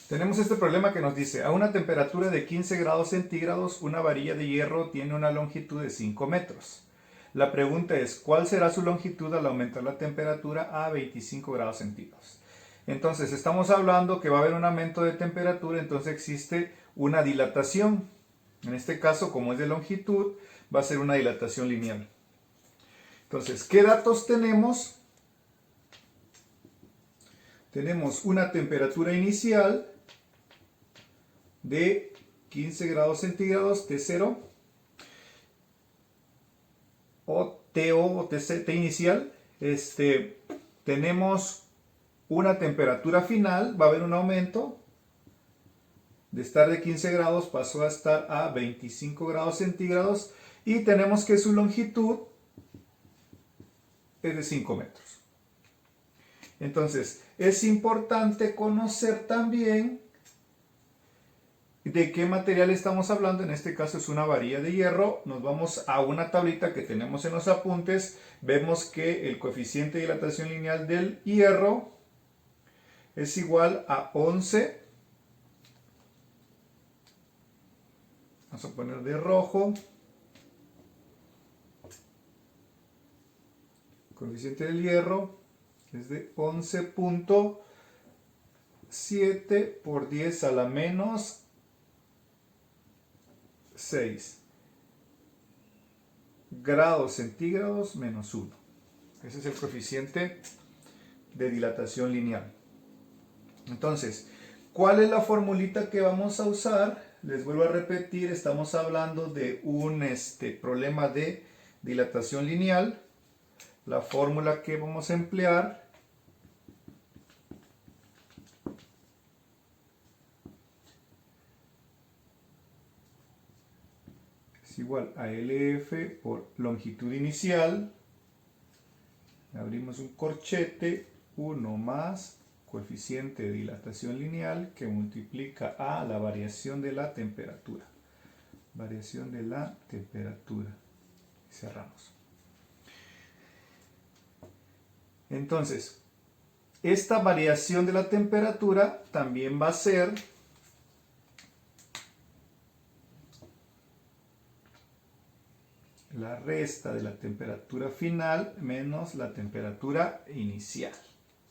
Tenemos este problema que nos dice, a una temperatura de 15 grados centígrados, una varilla de hierro tiene una longitud de 5 metros. La pregunta es, ¿cuál será su longitud al aumentar la temperatura a 25 grados centígrados? Entonces, estamos hablando que va a haber un aumento de temperatura, entonces existe una dilatación. En este caso, como es de longitud, va a ser una dilatación lineal. Entonces, ¿qué datos tenemos? Tenemos una temperatura inicial de 15 grados centígrados, T0, o TO o T inicial. Tenemos una temperatura final, va a haber un aumento. De estar de 15 grados pasó a estar a 25 grados centígrados. Y tenemos que su longitud es de 5 metros. Entonces, es importante conocer también de qué material estamos hablando. En este caso es una varilla de hierro. Nos vamos a una tablita que tenemos en los apuntes. Vemos que el coeficiente de dilatación lineal del hierro es igual a 11. Vamos a poner de rojo. El coeficiente del hierro es de 11.7 por 10 a la menos 6 grados centígrados menos 1. Ese es el coeficiente de dilatación lineal. Entonces, ¿cuál es la formulita que vamos a usar? Les vuelvo a repetir, estamos hablando de un problema de dilatación lineal. La fórmula que vamos a emplear es igual a LF por longitud inicial. Abrimos un corchete, 1 más coeficiente de dilatación lineal que multiplica a la variación de la temperatura. Variación de la temperatura. Y cerramos. Entonces, esta variación de la temperatura también va a ser la resta de la temperatura final menos la temperatura inicial.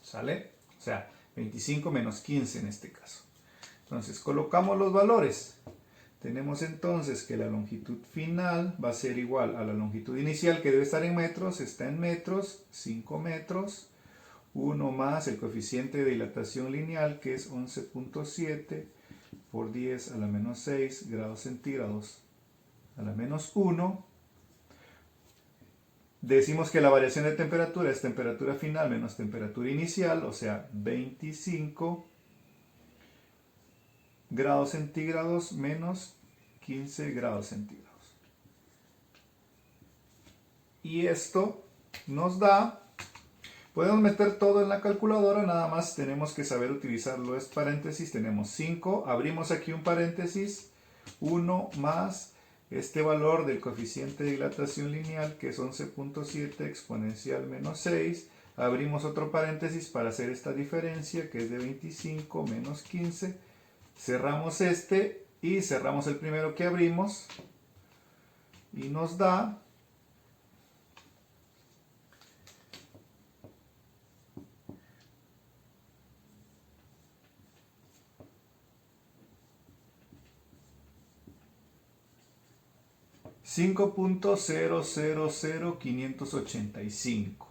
¿Sale? O sea, 25 menos 15 en este caso. Entonces, colocamos los valores. Tenemos entonces que la longitud final va a ser igual a la longitud inicial, que debe estar en metros, está en metros, 5 metros, 1 más el coeficiente de dilatación lineal, que es 11.7 por 10 a la menos 6 grados centígrados a la menos 1. Decimos que la variación de temperatura es temperatura final menos temperatura inicial, o sea, 25 grados centígrados menos 15 grados centígrados. Y esto nos da, podemos meter todo en la calculadora, nada más tenemos que saber utilizar los paréntesis. Tenemos 5, abrimos aquí un paréntesis, 1 más este valor del coeficiente de dilatación lineal, que es 11.7 exponencial menos 6, abrimos otro paréntesis para hacer esta diferencia, que es de 25 menos 15, cerramos este y cerramos el primero que abrimos y nos da 5.000585.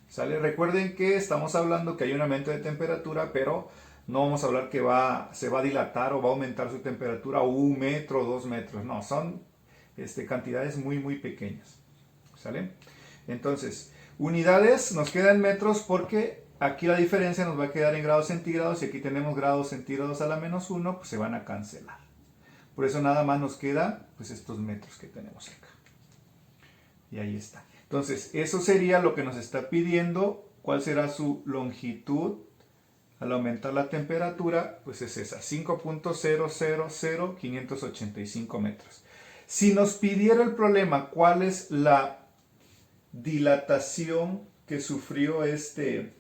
¿Sale? Recuerden que estamos hablando que hay un aumento de temperatura, pero no vamos a hablar que se va a dilatar o va a aumentar su temperatura 1 metro o 2 metros. No, son cantidades muy, muy pequeñas. ¿Sale? Entonces, unidades nos quedan en metros porque aquí la diferencia nos va a quedar en grados centígrados y aquí tenemos grados centígrados a la menos 1, pues se van a cancelar. Por eso nada más nos queda pues estos metros que tenemos acá. Y ahí está. Entonces, eso sería lo que nos está pidiendo. ¿Cuál será su longitud al aumentar la temperatura? Pues es esa, 5.000585 metros. Si nos pidiera el problema, ¿cuál es la dilatación que sufrió este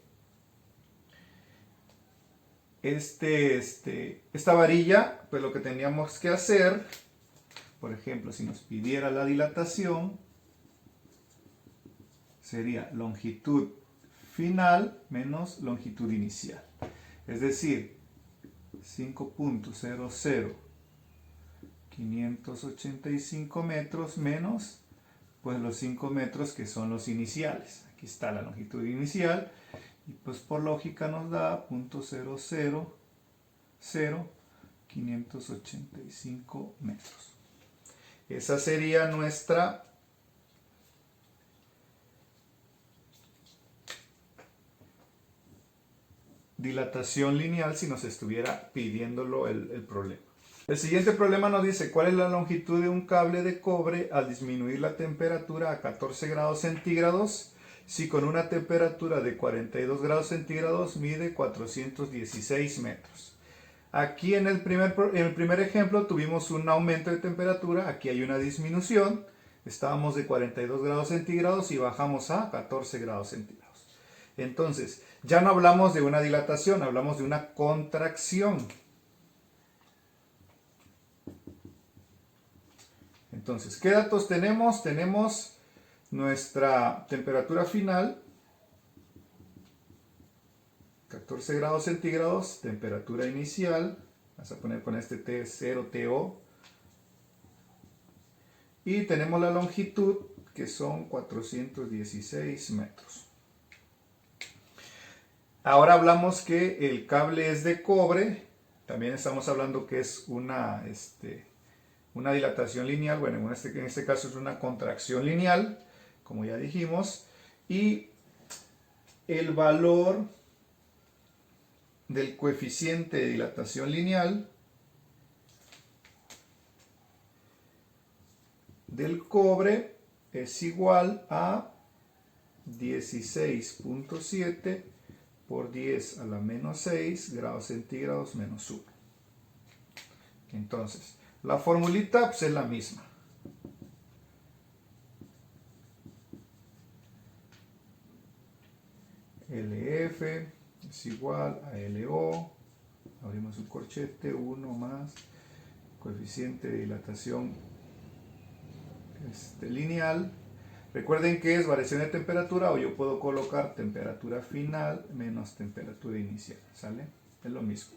esta varilla, pues lo que teníamos que hacer, por ejemplo, si nos pidiera la dilatación, sería longitud final menos longitud inicial. Es decir, 5.00 585 metros menos pues los 5 metros que son los iniciales. Aquí está la longitud inicial y pues por lógica nos da 0.000 585 metros. Esa sería nuestra dilatación lineal si nos estuviera pidiéndolo el problema. El siguiente problema nos dice cuál es la longitud de un cable de cobre al disminuir la temperatura a 14 grados centígrados si con una temperatura de 42 grados centígrados mide 416 metros. Aquí en el primer ejemplo tuvimos un aumento de temperatura, aquí hay una disminución, estábamos de 42 grados centígrados y bajamos a 14 grados centígrados. Entonces, ya no hablamos de una dilatación, hablamos de una contracción. Entonces, ¿qué datos tenemos? Tenemos nuestra temperatura final, 14 grados centígrados, temperatura inicial, vamos a poner con este T0TO, y tenemos la longitud que son 416 metros. Ahora hablamos que el cable es de cobre, también estamos hablando que es una dilatación lineal, bueno, en este caso es una contracción lineal, como ya dijimos, y el valor del coeficiente de dilatación lineal del cobre es igual a 16.7 por 10 a la menos 6 grados centígrados menos 1. Entonces, la formulita pues, es la misma. LF es igual a LO, abrimos un corchete, 1 más coeficiente de dilatación lineal. Recuerden que es variación de temperatura o yo puedo colocar temperatura final menos temperatura inicial, ¿sale? Es lo mismo.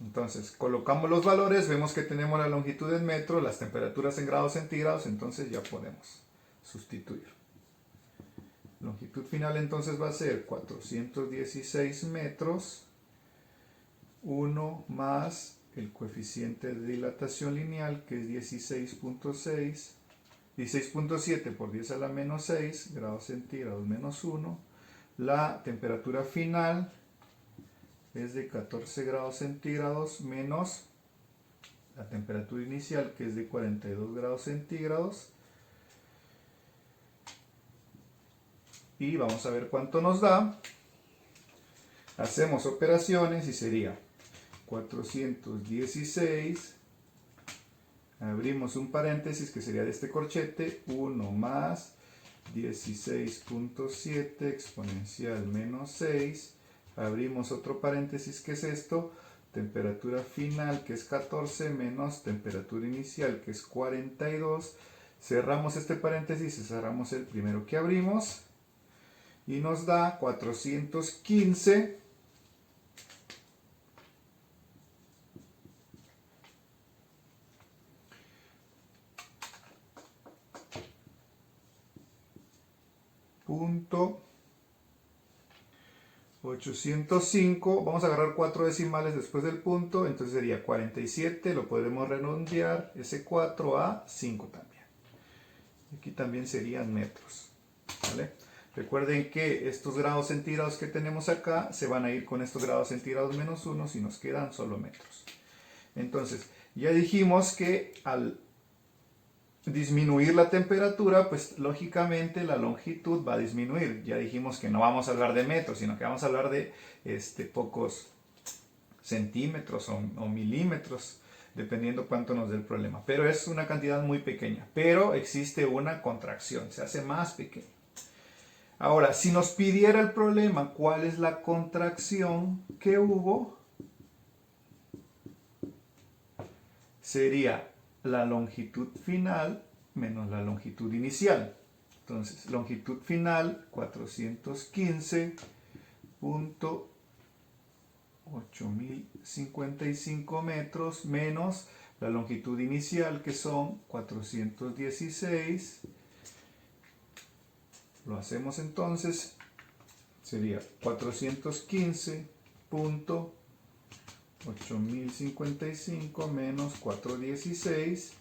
Entonces, colocamos los valores, vemos que tenemos la longitud en metros, las temperaturas en grados centígrados, entonces ya podemos sustituir. Longitud final entonces va a ser 416 metros, 1 más el coeficiente de dilatación lineal que es 16.7 por 10 a la menos 6 grados centígrados menos 1. La temperatura final es de 14 grados centígrados menos la temperatura inicial que es de 42 grados centígrados. Y vamos a ver cuánto nos da. Hacemos operaciones y sería 416, abrimos un paréntesis que sería de este corchete, 1 más 16.7 exponencial menos 6, abrimos otro paréntesis que es esto, temperatura final que es 14 menos temperatura inicial que es 42, cerramos este paréntesis y cerramos el primero que abrimos y nos da 415 punto 805, vamos a agarrar 4 decimales después del punto, entonces sería 47, lo podremos redondear ese 4 a 5 también. Aquí también serían metros, ¿vale? Recuerden que estos grados centígrados que tenemos acá se van a ir con estos grados centígrados menos 1 y nos quedan solo metros. Entonces, ya dijimos que al disminuir la temperatura, pues lógicamente la longitud va a disminuir. Ya dijimos que no vamos a hablar de metros, sino que vamos a hablar de pocos centímetros o milímetros, dependiendo cuánto nos dé el problema. Pero es una cantidad muy pequeña. Pero existe una contracción, se hace más pequeña. Ahora, si nos pidiera el problema cuál es la contracción que hubo, sería la longitud final menos la longitud inicial. Entonces, longitud final 415.8055 metros menos la longitud inicial, que son 416. Lo hacemos entonces, sería 415.8055 menos 416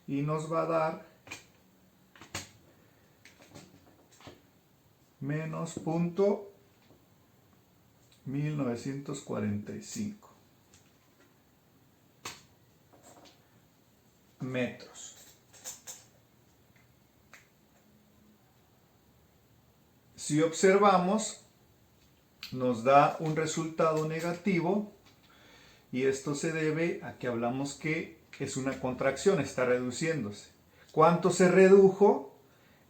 y nos va a dar menos punto 1945 metros. Si observamos, nos da un resultado negativo y esto se debe a que hablamos que es una contracción, está reduciéndose. ¿Cuánto se redujo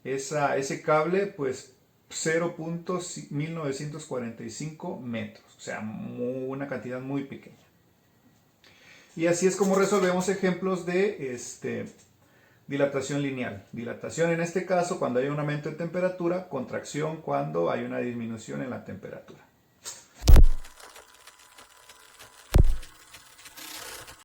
ese cable? Pues 0.1945 metros, o sea, una cantidad muy pequeña. Y así es como resolvemos ejemplos de dilatación lineal. Dilatación en este caso cuando hay un aumento de temperatura, contracción cuando hay una disminución en la temperatura.